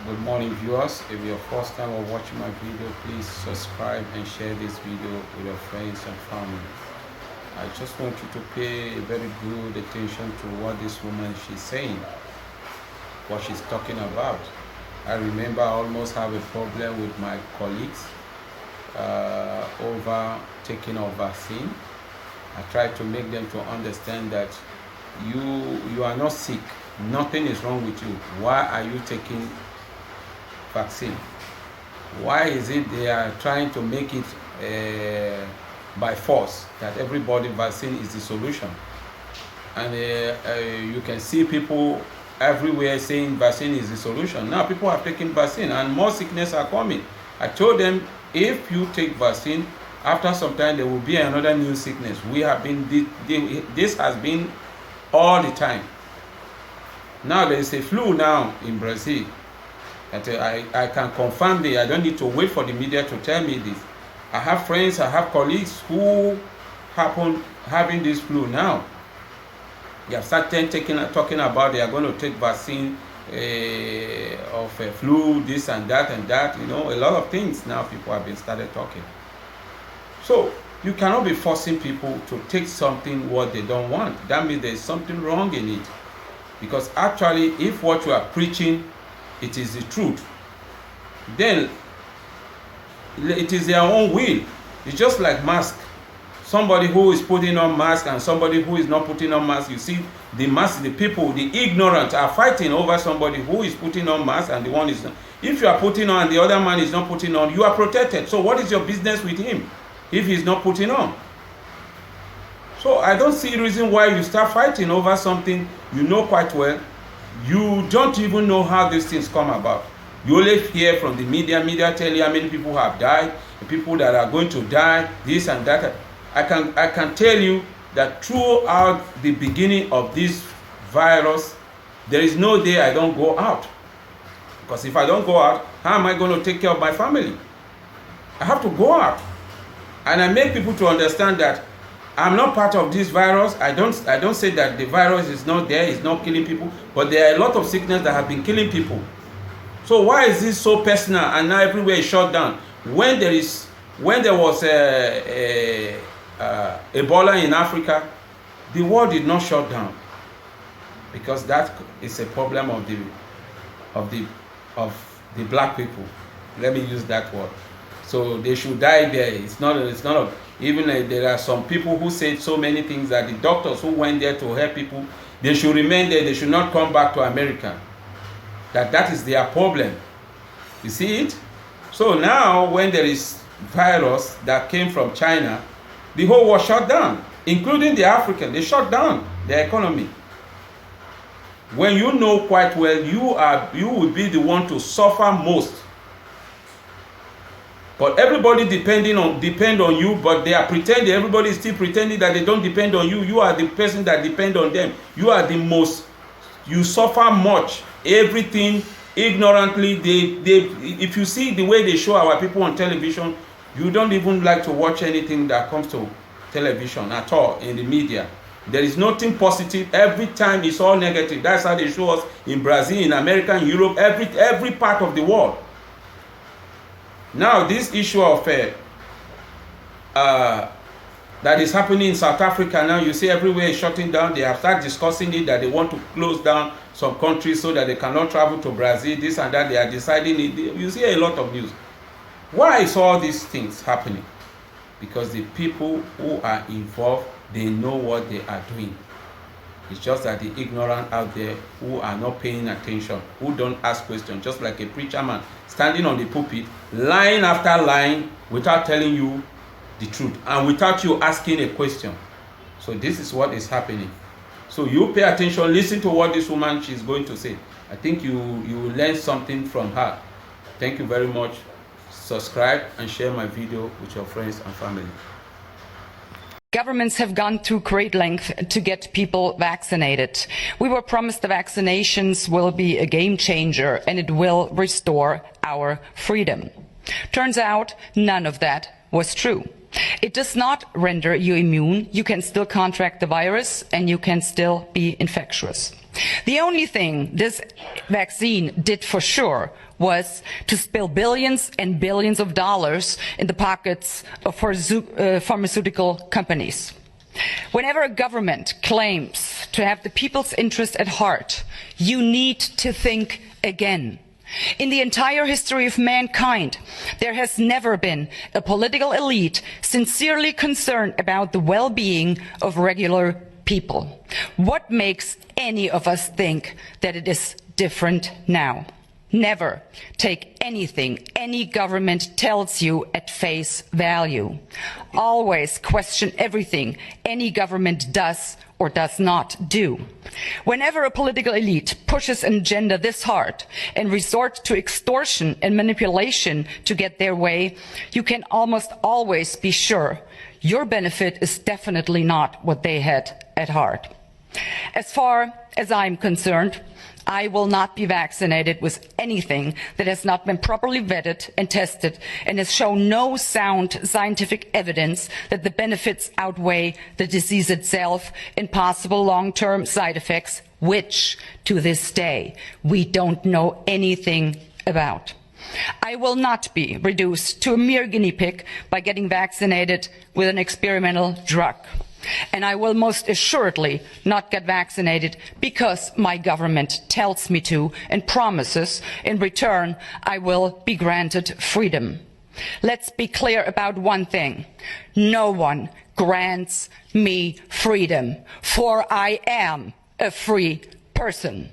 Good morning, viewers. If you're first time or watching my video, please subscribe and share this video with your friends and family. I just want you to pay very good attention to what this woman she's saying, what she's talking about. I remember I almost have a problem with my colleagues over taking a vaccine. I try to make them to understand that you are not sick. Nothing is wrong with you. Why are you taking vaccine? Why is it they are trying to make it by force that everybody vaccine is the solution? And you can see people everywhere saying vaccine is the solution. Now people are taking vaccine and more sickness are coming. I told them, if you take vaccine, after some time there will be another new sickness. We have been this has been all the time. Now there is a flu now in Brazil. That I can confirm it. I don't need to wait for the media to tell me this. I have friends, I have colleagues who happen having this flu now. They have started talking about they are going to take vaccine of flu, this and that and that. You know, a lot of things now people have been started talking. So you cannot be forcing people to take something what they don't want. That means there is something wrong in it. Because actually, if what you are preaching, it is the truth, then it is their own will. It's just like mask. Somebody who is putting on mask and somebody who is not putting on mask, you see the mask, the people, the ignorant are fighting over somebody who is putting on mask and the one is not. If you are putting on and the other man is not putting on, you are protected. So what is your business with him if he's not putting on? So I don't see reason why you start fighting over something you know quite well. You don't even know how these things come about. You only hear from the media tell you how many people have died, the people that are going to die, this and that. I can tell you that throughout the beginning of this virus, there is no day I don't go out. Because if I don't go out, how am I going to take care of my family? I have to go out. And I make people to understand that I'm not part of this virus. I don't say that the virus is not there, it's not killing people, but there are a lot of sickness that have been killing people. So why is this so personal and now everywhere is shut down? When there was Ebola in Africa, the world did not shut down, because that is a problem of the black people. Let me use that word. So they should die there. It's not even there are some people who said so many things that the doctors who went there to help people, they should remain there. They should not come back to America. That is their problem. You see it? So now when there is virus that came from China, the whole world shut down, including the African. They shut down their economy. When you know quite well, you will be the one to suffer most. But everybody depend on you, but they are pretending, everybody is still pretending that they don't depend on you. You are the person that depend on them. You are the most, you suffer much, everything ignorantly. If you see the way they show our people on television, you don't even like to watch anything that comes to television at all in the media. There is nothing positive. Every time it's all negative. That's how they show us in Brazil, in America, in Europe, every part of the world. Now, this issue of that is happening in South Africa now, you see everywhere is shutting down. They have started discussing it, that they want to close down some countries so that they cannot travel to Brazil, this and that. They are deciding it. You see a lot of news. Why is all these things happening? Because the people who are involved, they know what they are doing. It's just that the ignorant out there who are not paying attention, who don't ask questions, just like a preacher man standing on the pulpit, line after line, without telling you the truth and without you asking a question. So this is what is happening. So you pay attention, listen to what this woman she's going to say. I think you will learn something from her. Thank you very much. Subscribe and share my video with your friends and family. Governments have gone to great length to get people vaccinated. We were promised the vaccinations will be a game changer and it will restore our freedom. Turns out none of that was true. It does not render you immune. You can still contract the virus and you can still be infectious. The only thing this vaccine did for sure was to spill billions and billions of dollars in the pockets of pharmaceutical companies. Whenever a government claims to have the people's interest at heart, you need to think again. In the entire history of mankind, there has never been a political elite sincerely concerned about the well-being of regular people. What makes any of us think that it is different now? Never take anything any government tells you at face value. Always question everything any government does or does not do. Whenever a political elite pushes an agenda this hard and resort to extortion and manipulation to get their way, you can almost always be sure your benefit is definitely not what they had at heart. As far as I'm concerned, I will not be vaccinated with anything that has not been properly vetted and tested and has shown no sound scientific evidence that the benefits outweigh the disease itself and possible long-term side effects, which, to this day, we don't know anything about. I will not be reduced to a mere guinea pig by getting vaccinated with an experimental drug. And I will most assuredly not get vaccinated because my government tells me to and promises in return I will be granted freedom. Let's be clear about one thing. No one grants me freedom, for I am a free person.